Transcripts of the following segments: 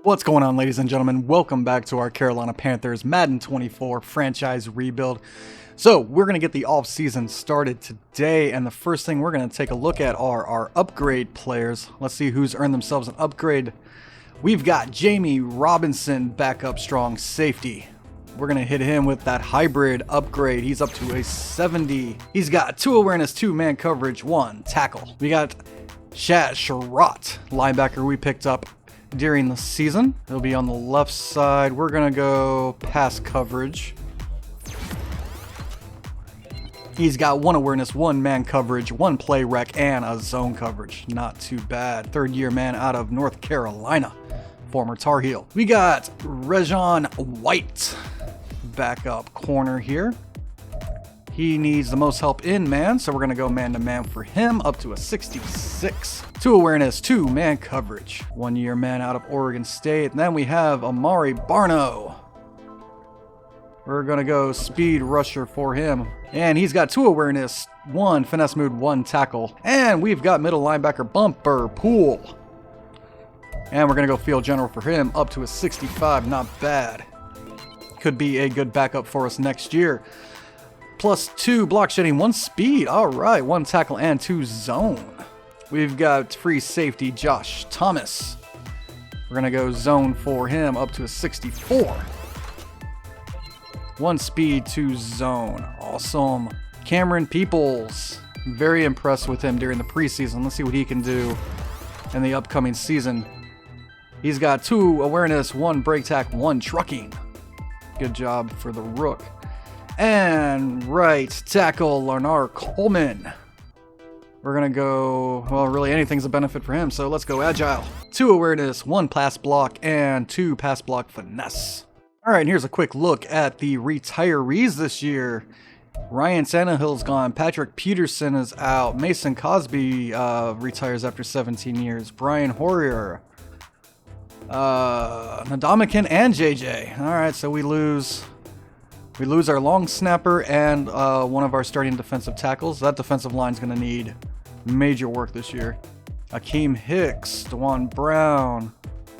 What's going on, ladies and gentlemen? Welcome back to our Carolina Panthers Madden 24 franchise rebuild. So we're going to get the off-season started today, and the first thing we're going to take a look at are our upgrade players. Let's see who's earned themselves an upgrade. We've got Jamie Robinson, backup strong safety. We're going to hit him with that hybrid upgrade. He's up to a 70. He's got 2 awareness, 2 man coverage, 1 tackle. We got Shad Sherratt, linebacker we picked up during the season. It'll be on the left side. We're gonna go pass coverage. He's got 1 awareness, 1 man coverage, 1 play rec, and a zone coverage. Not too bad. 3rd-year man out of North Carolina, former Tar Heel. We got Rejon White, backup corner here. He needs the most help in man, so we're going to go man-to-man for him, up to a 66. 2 awareness, 2 man coverage. 1-year man out of Oregon State. And then we have Amari Barno. We're going to go speed rusher for him. And he's got 2 awareness, 1 finesse move, 1 tackle. And we've got middle linebacker Bumper Pool. And we're going to go field general for him, up to a 65. Not bad. Could be a good backup for us next year. Plus 2 block shedding, 1 speed. All right, 1 tackle and 2 zone. We've got free safety Josh Thomas. We're going to go zone for him, up to a 64. 1 speed, 2 zone. Awesome. Cameron Peoples. Very impressed with him during the preseason. Let's see what he can do in the upcoming season. He's got 2 awareness, 1 break tack, 1 trucking. Good job for the Rook. And right tackle, Larnar Coleman. We're going to go, well, really anything's a benefit for him, so let's go agile. 2 awareness, 1 pass block, and 2 pass block finesse. All right, and here's a quick look at the retirees this year. Ryan Tannehill's gone. Patrick Peterson is out. Mason Cosby retires after 17 years. Brian Hoyer. Ndamukong and JJ. All right, so we lose our long snapper and one of our starting defensive tackles. That defensive line is going to need major work this year. Akeem Hicks, Dwayne Brown,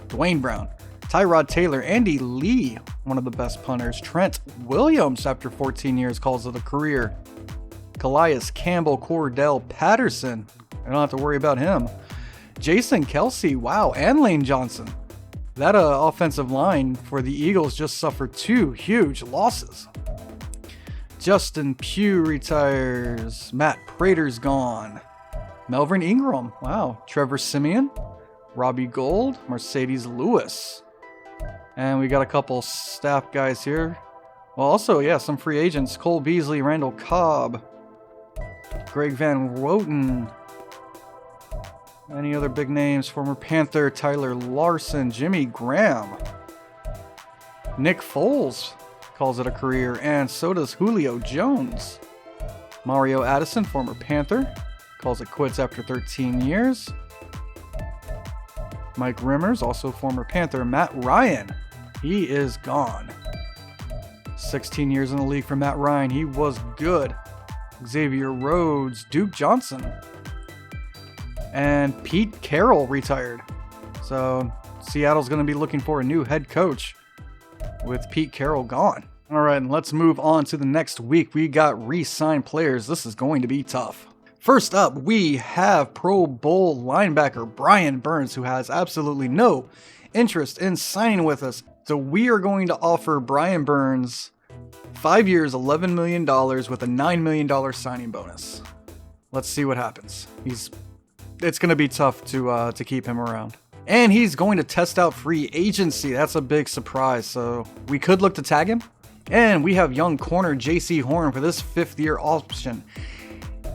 Tyrod Taylor, Andy Lee, one of the best punters. Trent Williams, after 14 years, calls it a career. Calais Campbell, Cordell Patterson. I don't have to worry about him. Jason Kelsey, wow, and Lane Johnson. That offensive line for the Eagles just suffered 2 huge losses. Justin Pugh retires. Matt Prater's gone. Melvin Ingram. Wow. Trevor Simeon. Robbie Gold. Mercedes Lewis. And we got a couple staff guys here. Well, also, yeah, some free agents. Cole Beasley, Randall Cobb. Greg Van Woten. Any other big names? Former Panther Tyler Larson, Jimmy Graham. Nick Foles calls it a career, and so does Julio Jones. Mario Addison, former Panther, calls it quits after 13 years. Mike Rimmers, also former Panther. Matt Ryan, he is gone. 16 years in the league for Matt Ryan. He was good. Xavier Rhodes, Duke Johnson. And Pete Carroll retired. So Seattle's going to be looking for a new head coach with Pete Carroll gone. All right, and let's move on to the next week. We got re-signed players. This is going to be tough. First up, we have Pro Bowl linebacker Brian Burns, who has absolutely no interest in signing with us. So we are going to offer Brian Burns 5 years, $11 million with a $9 million signing bonus. Let's see what happens. It's going to be tough to keep him around. And he's going to test out free agency. That's a big surprise. So we could look to tag him. And we have young corner JC Horn for this 5th-year option.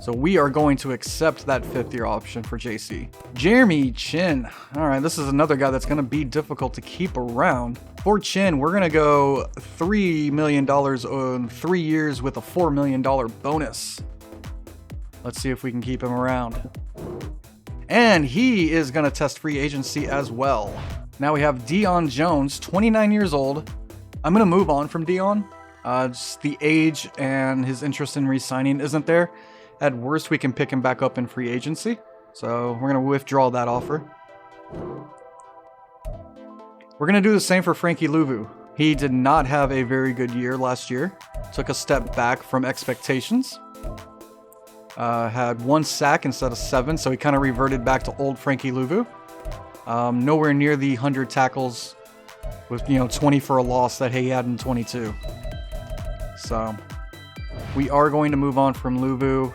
So we are going to accept that 5th-year option for JC. Jeremy Chin. All right, this is another guy that's going to be difficult to keep around. For Chin, we're going to go $3 million on 3 years with a $4 million bonus. Let's see if we can keep him around. And he is going to test free agency as well. Now we have Deion Jones, 29 years old. I'm going to move on from Deion. Just the age and his interest in re-signing isn't there. At worst, we can pick him back up in free agency. So we're going to withdraw that offer. We're going to do the same for Frankie Louvu. He did not have a very good year last year. Took a step back from expectations. Had 1 sack instead of 7, so he kind of reverted back to old Frankie Louvu. Nowhere near the 100 tackles with, 20 for a loss that he had in 22. So we are going to move on from Louvu.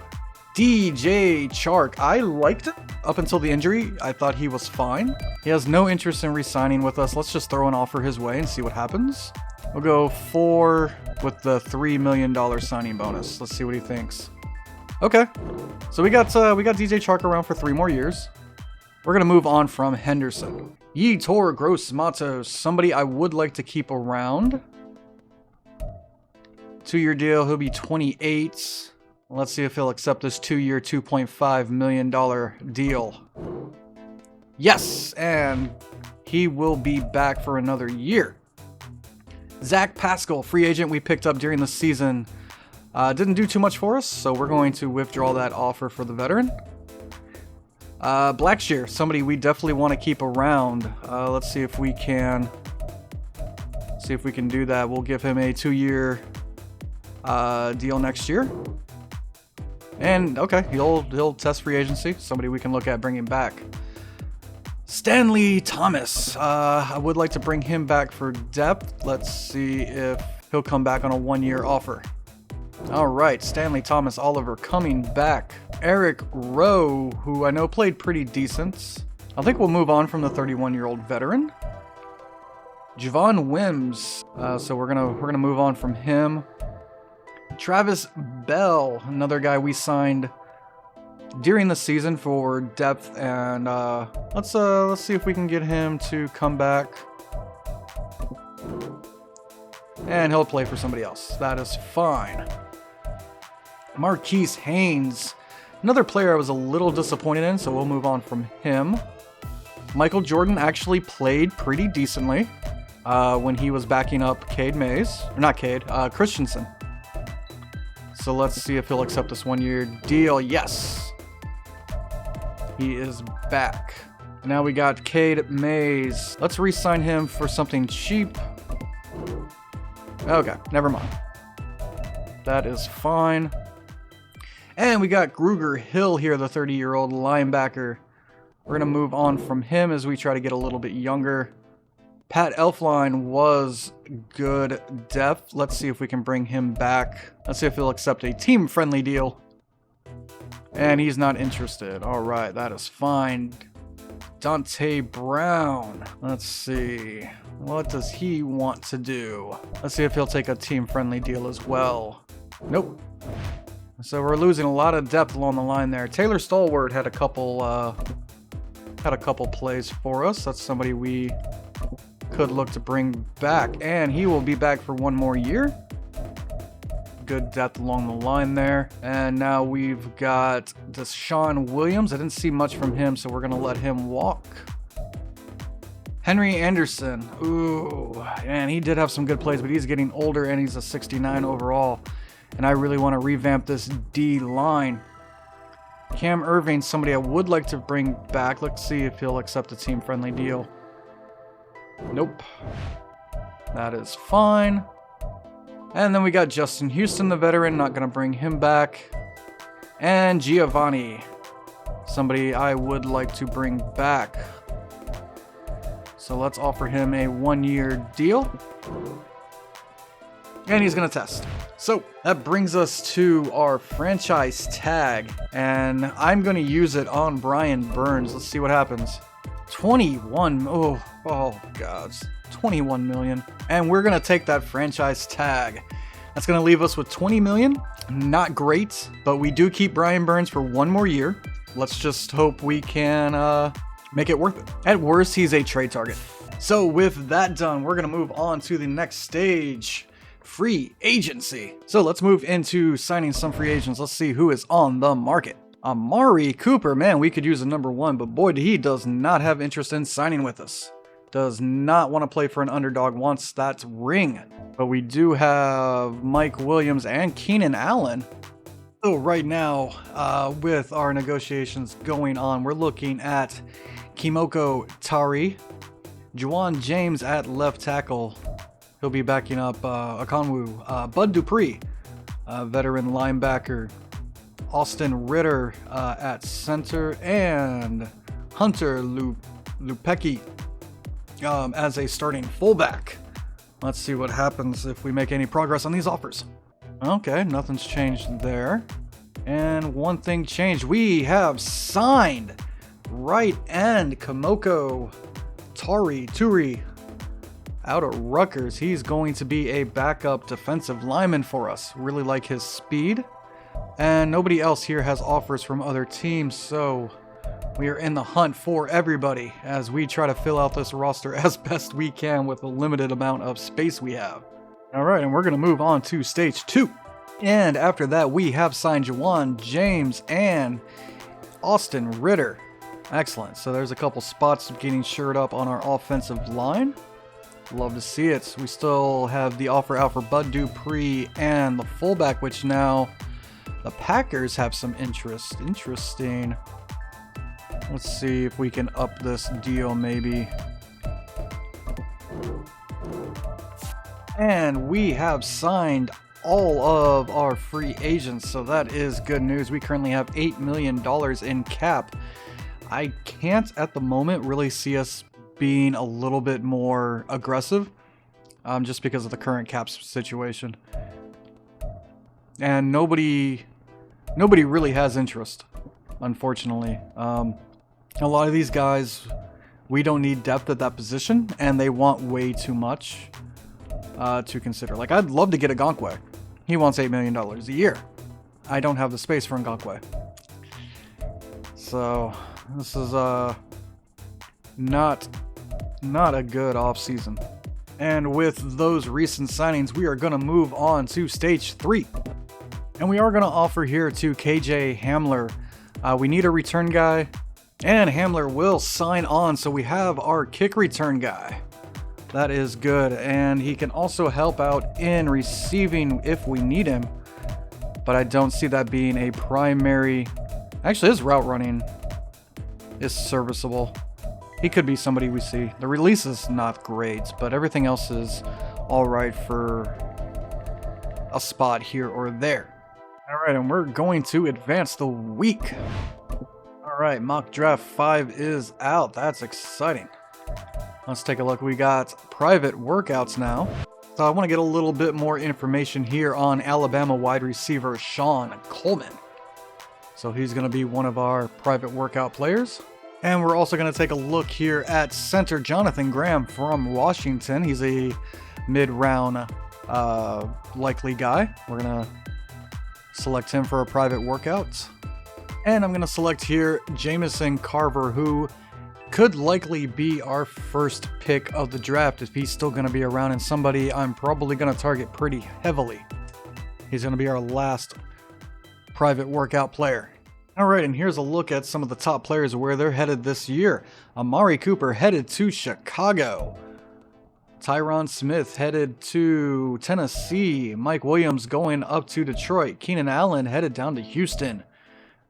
DJ Chark. I liked him up until the injury. I thought he was fine. He has no interest in re-signing with us. Let's just throw an offer his way and see what happens. We'll go 4 with the $3 million signing bonus. Let's see what he thinks. Okay, so we got DJ Chark around for 3 more years. We're gonna move on from Henderson. Yetur Gross-Matos, somebody I would like to keep around. 2-year deal. He'll be 28. Let's see if he'll accept this 2-year, $2.5 million deal. Yes, and he will be back for another year. Zach Pascal, free agent we picked up during the season. Didn't do too much for us, so we're going to withdraw that offer for the veteran. Blackshear, somebody we definitely want to keep around. Let's see if we can do that. We'll give him a 2-year deal next year. And okay, he'll test free agency. Somebody we can look at bringing back. Stanley Thomas. I would like to bring him back for depth. Let's see if he'll come back on a 1-year offer. All right, Stanley Thomas Oliver coming back. Eric Rowe, who I know played pretty decent. I think we'll move on from the 31-year-old veteran. Javon Wims. So we're gonna move on from him. Travis Bell, another guy we signed during the season for depth, and let's see if we can get him to come back. And he'll play for somebody else. That is fine. Marquise Haynes, another player I was a little disappointed in, so we'll move on from him. Michael Jordan actually played pretty decently when he was backing up Cade Mays. Or not Cade, Christensen. So let's see if he'll accept this 1-year deal. Yes. He is back. Now we got Cade Mays. Let's re-sign him for something cheap. Okay, never mind. That is fine. And we got Gruger Hill here, the 30-year-old linebacker. We're going to move on from him as we try to get a little bit younger. Pat Elflein was good depth. Let's see if we can bring him back. Let's see if he'll accept a team-friendly deal. And he's not interested. All right, that is fine. Dante Brown. Let's see. What does he want to do? Let's see if he'll take a team-friendly deal as well. Nope. So we're losing a lot of depth along the line there. Taylor Stallworth had a couple plays for us. That's somebody we could look to bring back, and he will be back for 1 more year. Good depth along the line there. And now we've got Deshaun Williams. I didn't see much from him, so we're going to let him walk. Henry Anderson. Ooh, and he did have some good plays, but he's getting older, and he's a 69 overall. And I really want to revamp this D line. Cam Irving, somebody I would like to bring back. Let's see if he'll accept a team-friendly deal. Nope. That is fine. And then we got Justin Houston, the veteran. Not going to bring him back. And Giovanni, somebody I would like to bring back. So let's offer him a 1-year deal. And he's going to test. So that brings us to our franchise tag. And I'm going to use it on Brian Burns. Let's see what happens. 21. Oh God. 21 million. And we're going to take that franchise tag. That's going to leave us with 20 million. Not great, but we do keep Brian Burns for 1 more year. Let's just hope we can make it worth it. At worst, he's a trade target. So with that done, we're going to move on to the next stage. Free agency. So let's move into signing some free agents. Let's see who is on the market. Amari Cooper, man, we could use a number 1, but boy, he does not have interest in signing with us. Does not want to play for an underdog, wants that ring. But we do have Mike Williams and Keenan Allen. So right now, with our negotiations going on, we're looking at Kimoko Tari, Juwan James at left tackle. He'll be backing up Okonwu. Bud Dupree, veteran linebacker. Austin Ritter at center, and Hunter Lupecki as a starting fullback. Let's see what happens if we make any progress on these offers. Okay, nothing's changed there. And one thing changed. We have signed right end Kamoko Turi out of Rutgers. He's going to be a backup defensive lineman for us. Really like his speed. And nobody else here has offers from other teams, so we are in the hunt for everybody as we try to fill out this roster as best we can with the limited amount of space we have. Alright, and we're going to move on to stage 2. And after that, we have signed Juwan James and Austin Ritter. Excellent. So there's a couple spots getting shored up on our offensive line. Love to see it. We still have the offer out for Bud Dupree and the fullback, which now the Packers have some interest. Interesting. Let's see if we can up this deal maybe. And we have signed all of our free agents, so that is good news. We currently have $8 million in cap. I can't at the moment really see us being a little bit more aggressive, just because of the current cap situation. And nobody really has interest, unfortunately. A lot of these guys, we don't need depth at that position, and they want way too much to consider. Like, I'd love to get a Ngakoue. He wants $8 million a year. I don't have the space for Ngakoue. So, this is not a good off-season. And with those recent signings, we are going to move on to stage 3. And we are going to offer here to KJ Hamler. We need a return guy, and Hamler will sign on, so we have our kick return guy. That is good, and he can also help out in receiving if we need him, but I don't see that being a primary. Actually, his route running is serviceable. He could be somebody we see. The release is not great, but everything else is all right for a spot here or there. All right, and we're going to advance the week. All right, mock draft 5 is out. That's exciting. Let's take a look. We got private workouts now. So I want to get a little bit more information here on Alabama wide receiver Sean Coleman. So he's going to be one of our private workout players. And we're also going to take a look here at center Jonathan Graham from Washington. He's a mid-round likely guy. We're going to select him for a private workout. And I'm going to select here Jamison Carver, who could likely be our first pick of the draft if he's still going to be around, and somebody I'm probably going to target pretty heavily. He's going to be our last private workout player. Alright, and here's a look at some of the top players where they're headed this year. Amari Cooper headed to Chicago. Tyron Smith headed to Tennessee. Mike Williams going up to Detroit. Keenan Allen headed down to Houston.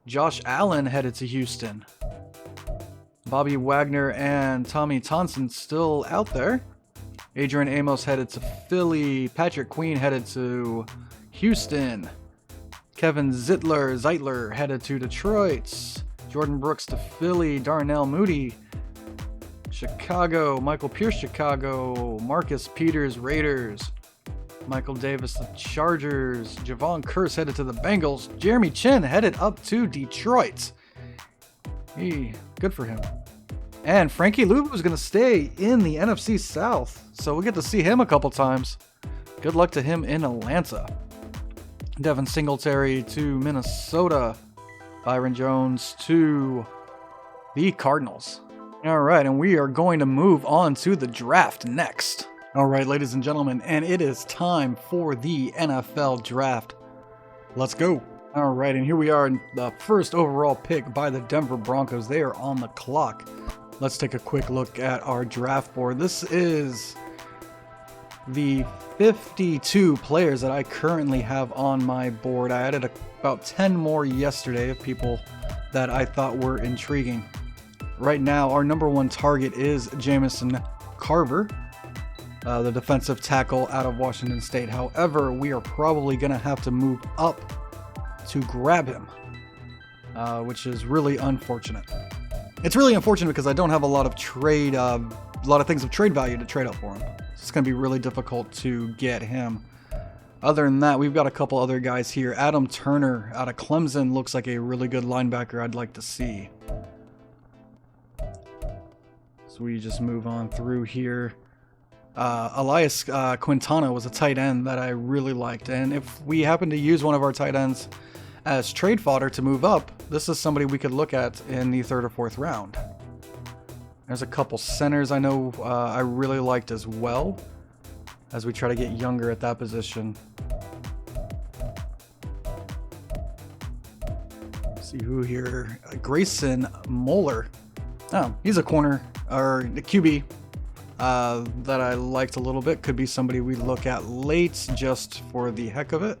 Josh Allen headed to Houston. Bobby Wagner and Tommy Thompson still out there. Adrian Amos headed to Philly. Patrick Queen headed to Houston. Kevin Zeitler headed to Detroit. Jordan Brooks to Philly. Darnell Mooney, Chicago. Michael Pierce, Chicago. Marcus Peters, Raiders. Michael Davis, the Chargers. Javon Curse headed to the Bengals. Jeremy Chin headed up to Detroit. Good for him. And Frankie Luvu is going to stay in the NFC South, so we'll get to see him a couple times. Good luck to him in Atlanta. Devin Singletary to Minnesota. Byron Jones to the Cardinals. All right, and we are going to move on to the draft next. All right, ladies and gentlemen, and it is time for the NFL draft. Let's go. All right, and here we are, the first overall pick by the Denver Broncos. They are on the clock. Let's take a quick look at our draft board. This is the 52 players that I currently have on my board. I added about 10 more yesterday of people that I thought were intriguing. Right now, our number one target is Jamison Carver, the defensive tackle out of Washington State. However, we are probably going to have to move up to grab him, which is really unfortunate. It's really unfortunate because I don't have a lot of things of trade value to trade up for him. It's going to be really difficult to get him. Other than that, we've got a couple other guys here. Adam Turner out of Clemson looks like a really good linebacker I'd like to see. So we just move on through here. Elias Quintana was a tight end that I really liked. And if we happen to use one of our tight ends as trade fodder to move up, this is somebody we could look at in the 3rd or 4th round. There's a couple centers I know I really liked as well, as we try to get younger at that position. Let's see who here. Grayson Moeller. Oh, he's a corner, or the QB that I liked a little bit. Could be somebody we look at late just for the heck of it.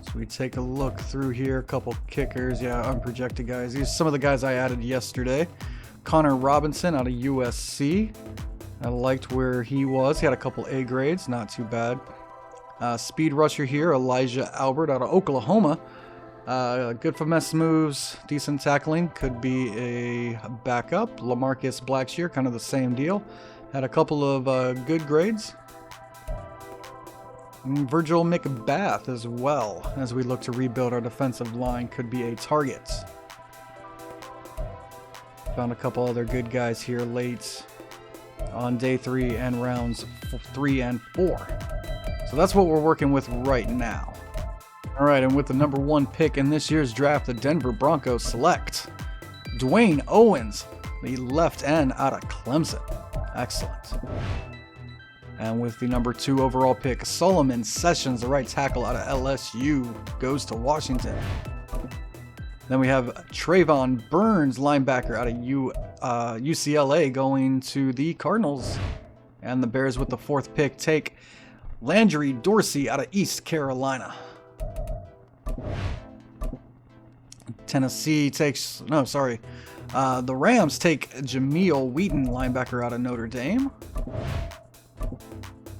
So we take a look through here. A couple kickers. Yeah, unprojected guys. These are some of the guys I added yesterday. Connor Robinson out of USC. I liked where he was. He had a couple A grades. Not too bad. Speed rusher here. Elijah Albert out of Oklahoma. Good finesse moves, decent tackling, could be a backup. LaMarcus Blackshear, kind of the same deal. Had a couple of good grades. And Virgil McBath as well, as we look to rebuild our defensive line, could be a target. Found a couple other good guys here late on day 3 and rounds 3 and 4. So that's what we're working with right now. All right, and with the number 1 pick in this year's draft, the Denver Broncos select Dwayne Owens, the left end out of Clemson. Excellent. And with the number 2 overall pick, Solomon Sessions, the right tackle out of LSU, goes to Washington. Then we have Trayvon Burns, linebacker out of UCLA, going to the Cardinals. And the Bears with the 4th pick take Landry Dorsey out of East Carolina. Tennessee takes, the Rams take Jameel Wheaton, linebacker out of Notre Dame.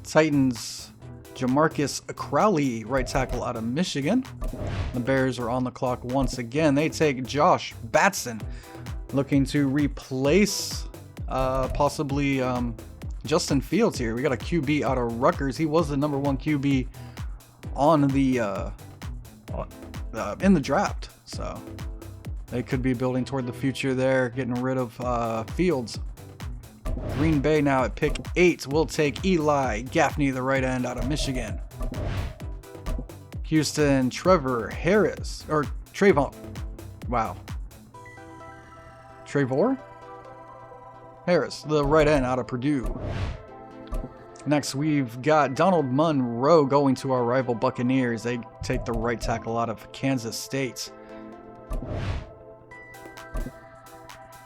Titans, Jamarcus Crowley, right tackle out of Michigan. The Bears are on the clock once again. They take Josh Batson, looking to replace possibly Justin Fields here. We got a QB out of Rutgers. He was the number 1 QB on the in the draft, so they could be building toward the future there, getting rid of Fields. Green Bay now at pick 8 will take Eli Gaffney, the right end out of Michigan. Houston, Trevor Harris, or Trayvon, Trevor Harris, the right end out of Purdue. Next, we've got Donald Monroe going to our rival Buccaneers. They take the right tackle out of Kansas State.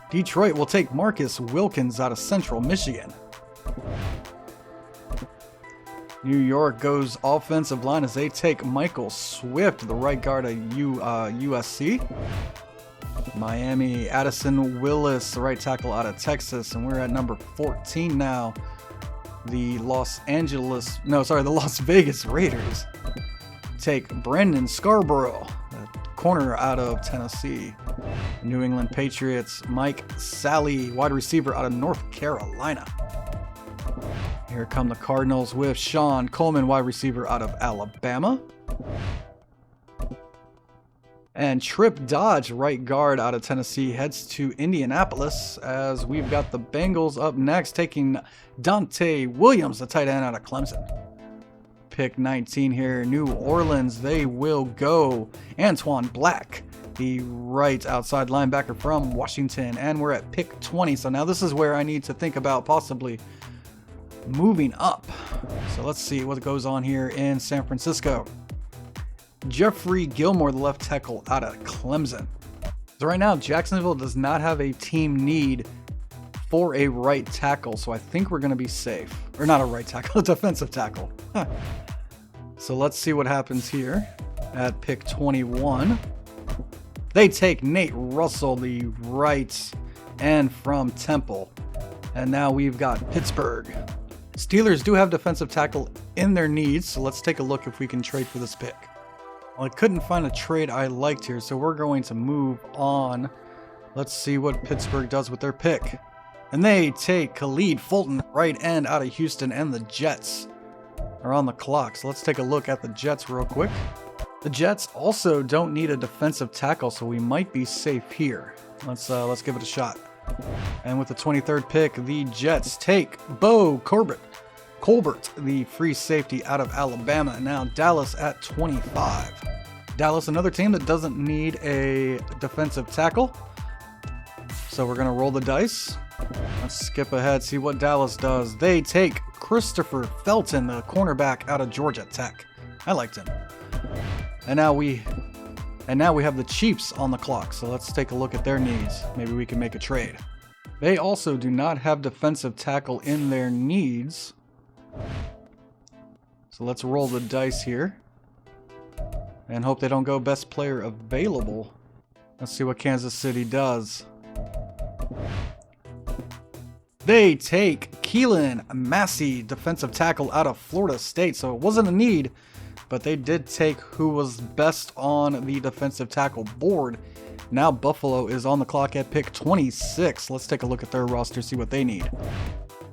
Detroit will take Marcus Wilkins out of Central Michigan. New York goes offensive line as they take Michael Swift, the right guard of USC. Miami, Addison Willis, the right tackle out of Texas. And we're at number 14 now. The Las Vegas Raiders take Brandon Scarborough, the corner out of Tennessee. New England Patriots, Mike Sally, wide receiver out of North Carolina. Here come the Cardinals with Sean Coleman, wide receiver out of Alabama. And Trip Dodge, right guard out of Tennessee, heads to Indianapolis, as we've got the Bengals up next, taking Dante Williams, the tight end out of Clemson. Pick 19 here, New Orleans, they will go Antoine Black, the right outside linebacker from Washington. And we're at pick 20, so now this is where I need to think about possibly moving up. So let's see what goes on here in San Francisco. Jeffrey Gilmore, the left tackle out of Clemson. So right now, Jacksonville does not have a team need for a right tackle, so I think we're going to be safe. Or not a right tackle, a defensive tackle. So let's see what happens here at pick 21. They take Nate Russell, the right and from Temple. And now we've got Pittsburgh. Steelers do have defensive tackle in their needs, so let's take a look if we can trade for this pick. Well, I couldn't find a trade I liked here, so we're going to move on. Let's see what Pittsburgh does with their pick. And they take Khalid Fulton, right end out of Houston, and the Jets are on the clock. So let's take a look at the Jets real quick. The Jets also don't need a defensive tackle, so we might be safe here. Let's give it a shot. And with the 23rd pick, the Jets take Bo Colbert, the free safety out of Alabama. Now Dallas at 25. Dallas, another team that doesn't need a defensive tackle. So we're going to roll the dice. Let's skip ahead, see what Dallas does. They take Christopher Felton, the cornerback out of Georgia Tech. I liked him. And now we have the Chiefs on the clock, so let's take a look at their needs. Maybe we can make a trade. They also do not have defensive tackle in their needs. So let's roll the dice here. And hope they don't go best player available. Let's see what Kansas City does. They take Keelan Massey, defensive tackle out of Florida State. So it wasn't a need, but they did take who was best on the defensive tackle board. Now Buffalo is on the clock at pick 26. Let's take a look at their roster, see what they need.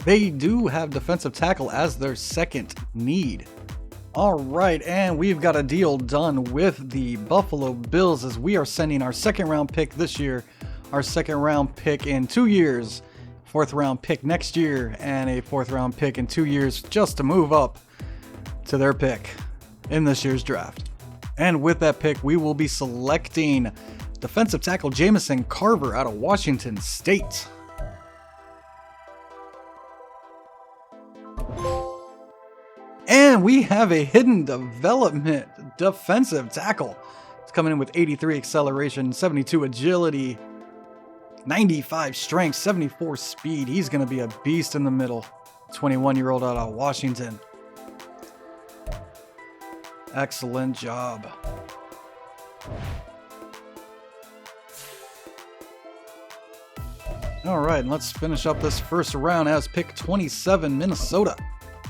They do have defensive tackle as their second need. All right, and we've got a deal done with the Buffalo Bills as we are sending our second round pick this year, our second round pick in 2 years, fourth round pick next year, and a fourth round pick in 2 years just to move up to their pick in this year's draft. And with that pick, we will be selecting defensive tackle Jamison Carver out of Washington State. And we have a hidden development defensive tackle. It's coming in with 83 acceleration, 72 agility, 95 strength, 74 speed. He's going to be a beast in the middle. 21-year-old out of Washington. Excellent job. All right, let's finish up this first round as pick 27, Minnesota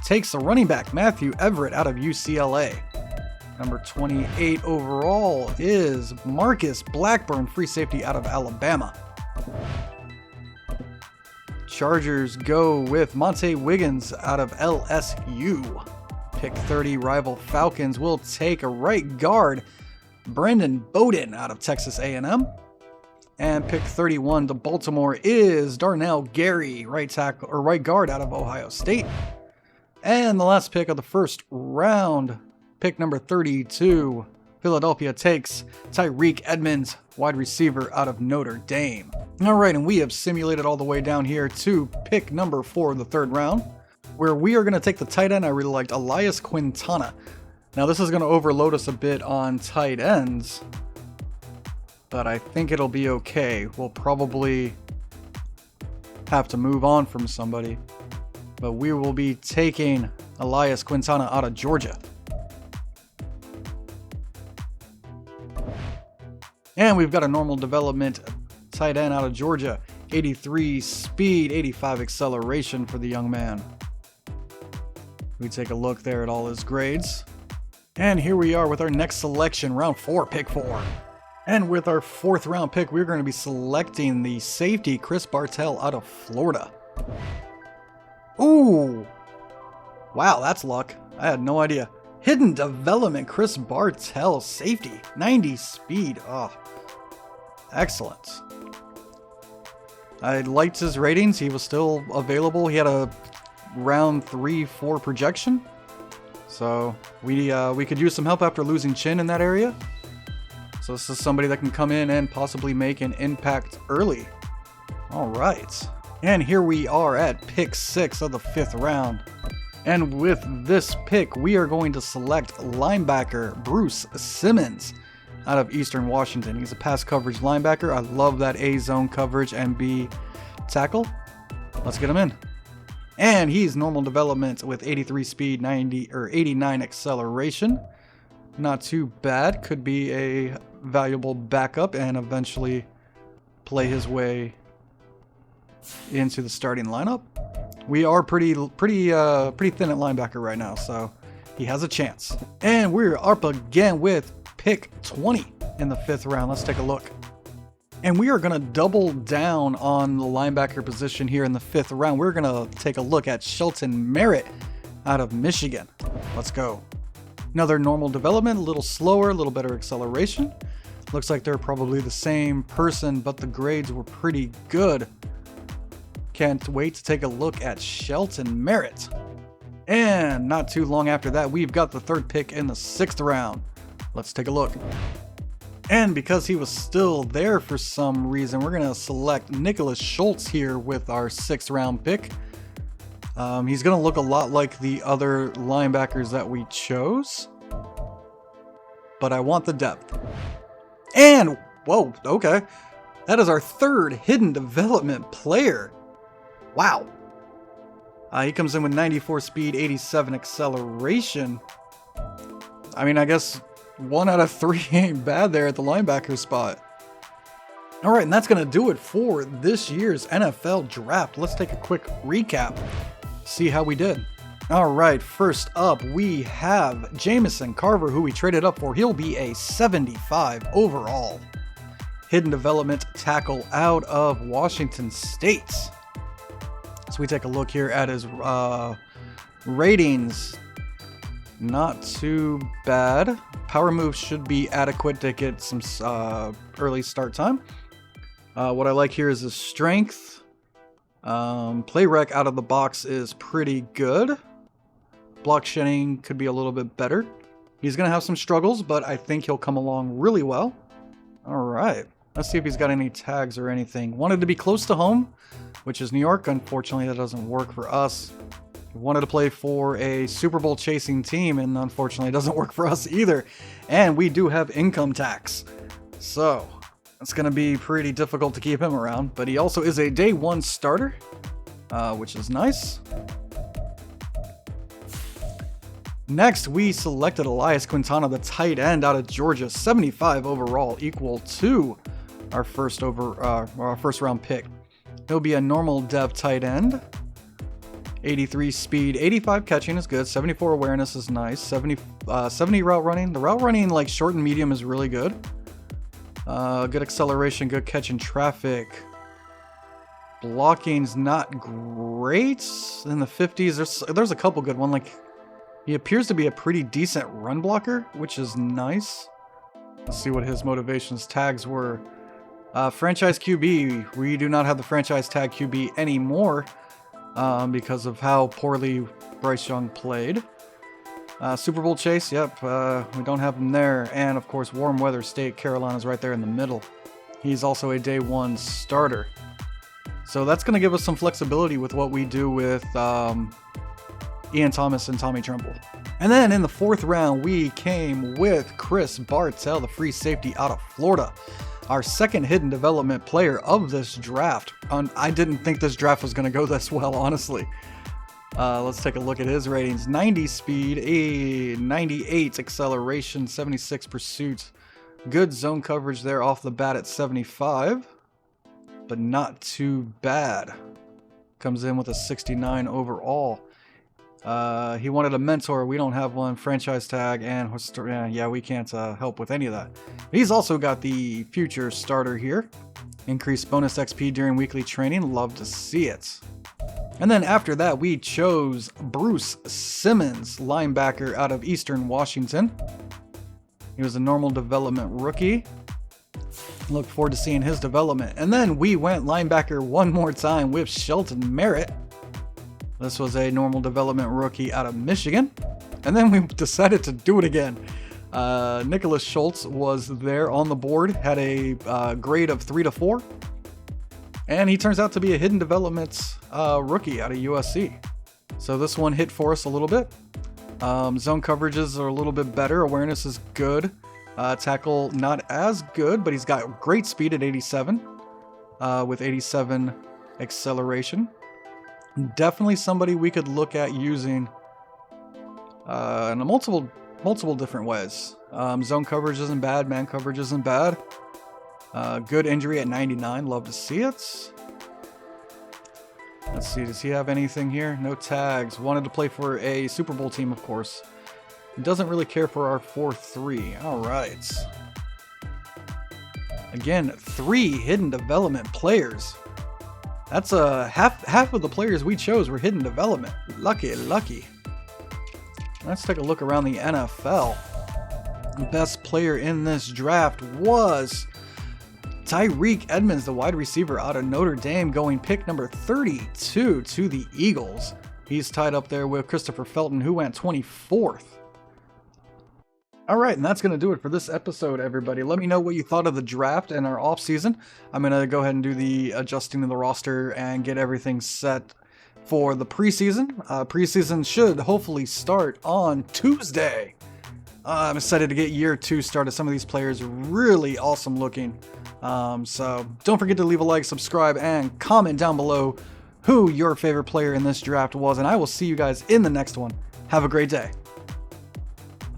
takes a running back, Matthew Everett out of UCLA. Number 28 overall is Marcus Blackburn, free safety out of Alabama. Chargers go with Monte Wiggins out of LSU. Pick 30, rival Falcons will take a right guard, Brandon Bowden out of Texas A&M. And pick 31 to Baltimore is Darnell Gary, right guard out of Ohio State. And the last pick of the first round, pick number 32, Philadelphia takes Tyreek Edmonds, wide receiver out of Notre Dame. All right, and we have simulated all the way down here to pick number 4 of the third round, where we are going to take the tight end I really liked, Elias Quintana. Now this is going to overload us a bit on tight ends, but I think it'll be okay. We'll probably have to move on from somebody, but we will be taking Elias Quintana out of Georgia. And we've got a normal development tight end out of Georgia. 83 speed, 85 acceleration for the young man. We take a look there at all his grades. And here we are with our next selection, round 4, pick 4. And with our 4th round pick, we're going to be selecting the safety Chris Bartell out of Florida. Ooh! Wow, that's luck. I had no idea. Hidden development, Chris Bartell, safety, 90 speed. Oh, excellent. I liked his ratings. He was still available. He had a round 3-4 projection. So we could use some help after losing Chin in that area. So this is somebody that can come in and possibly make an impact early. All right. And here we are at pick 6 of the 5th round. And with this pick, we are going to select linebacker Bruce Simmons out of Eastern Washington. He's a pass coverage linebacker. I love that A zone coverage and B tackle. Let's get him in. And he's normal development with 83 speed, 89 acceleration. Not too bad. Could be a valuable backup and eventually play his way into the starting lineup. We are pretty thin at linebacker right now, so he has a chance. And we're up again with pick 20 in the 5th round. Let's take a look. And we are going to double down on the linebacker position here in the 5th round. We're going to take a look at Shelton Merritt out of Michigan. Let's go. Another normal development, a little slower, a little better acceleration. Looks like they're probably the same person, but the grades were pretty good. Can't wait to take a look at Shelton Merritt. And not too long after that, we've got the 3rd pick in the 6th round. Let's take a look. And because he was still there for some reason, we're going to select Nicholas Schultz here with our 6th round pick. He's going to look a lot like the other linebackers that we chose, but I want the depth. And, whoa, okay. That is our 3rd hidden development player. Wow. He comes in with 94 speed, 87 acceleration. I mean, I guess 1 out of 3 ain't bad there at the linebacker spot. All right, and that's going to do it for this year's NFL draft. Let's take a quick recap, see how we did. All right, first up, we have Jamison Carver, who we traded up for. He'll be a 75 overall. Hidden development tackle out of Washington State. So we take a look here at his ratings. Not too bad. Power moves should be adequate to get some early start time. What I like here is his strength. Play rec out of the box is pretty good. Block shedding could be a little bit better. He's going to have some struggles, but I think he'll come along really well. All right. Let's see if he's got any tags or anything. Wanted to be close to home, which is New York. Unfortunately, that doesn't work for us. Wanted to play for a Super Bowl chasing team, and unfortunately, it doesn't work for us either. And we do have income tax. So it's going to be pretty difficult to keep him around, but he also is a day 1 starter, which is nice. Next, we selected Elias Quintana, the tight end out of Georgia, 75 overall, equal to our first round pick. He'll be a normal dev tight end. 83 speed, 85 catching is good, 74 awareness is nice, 70 route running. The route running, like short and medium, is really good. Good acceleration, good catch in traffic. Blocking's not great. In the 50s, there's a couple good ones. Like, he appears to be a pretty decent run blocker, which is nice. Let's see what his motivations tags were. Franchise QB. We do not have the franchise tag QB anymore because of how poorly Bryce Young played. Super Bowl chase. Yep, we don't have him there. And of course, warm weather state. Carolina's right there in the middle. He's also a day 1 starter. So that's going to give us some flexibility with what we do with Ian Thomas and Tommy Tremble. And then in the 4th round, we came with Chris Bartell, the free safety out of Florida. Our 2nd hidden development player of this draft. I didn't think this draft was going to go this well, honestly. Let's take a look at his ratings. 90 speed, 98 acceleration, 76 pursuit. Good zone coverage there off the bat at 75, but not too bad. Comes in with a 69 overall. He wanted a mentor. We don't have one. Franchise tag and yeah, we can't help with any of that. He's also got the future starter here. Increased bonus XP during weekly training. Love to see it. And then after that, we chose Bruce Simmons, linebacker out of Eastern Washington. He was a normal development rookie. Look forward to seeing his development. And then we went linebacker one more time with Shelton Merritt. This was a normal development rookie out of Michigan. And then we decided to do it again. Nicholas Schultz was there on the board, had a grade of 3 to 4. And he turns out to be a hidden development rookie out of USC. So this one hit for us a little bit. Zone coverages are a little bit better. Awareness is good. Tackle not as good, but he's got great speed at 87 with 87 acceleration. Definitely somebody we could look at using in a multiple different ways. Zone coverage isn't bad. Man coverage isn't bad. Good injury at 99. Love to see it. Let's see, does he have anything here? No tags. Wanted to play for a Super Bowl team, of course. He doesn't really care for our 4-3. All right. Again, 3 hidden development players. That's half of the players we chose were hidden development. Lucky, lucky. Let's take a look around the NFL. The best player in this draft was Tyreek Edmonds, the wide receiver out of Notre Dame, going pick number 32 to the Eagles. He's tied up there with Christopher Felton, who went 24th. All right, and that's going to do it for this episode, everybody. Let me know what you thought of the draft and our offseason. I'm going to go ahead and do the adjusting of the roster and get everything set for the preseason. Preseason should hopefully start on Tuesday. I'm excited to get year 2 started. Some of these players are really awesome looking. So don't forget to leave a like, subscribe, and comment down below who your favorite player in this draft was. And I will see you guys in the next one. Have a great day.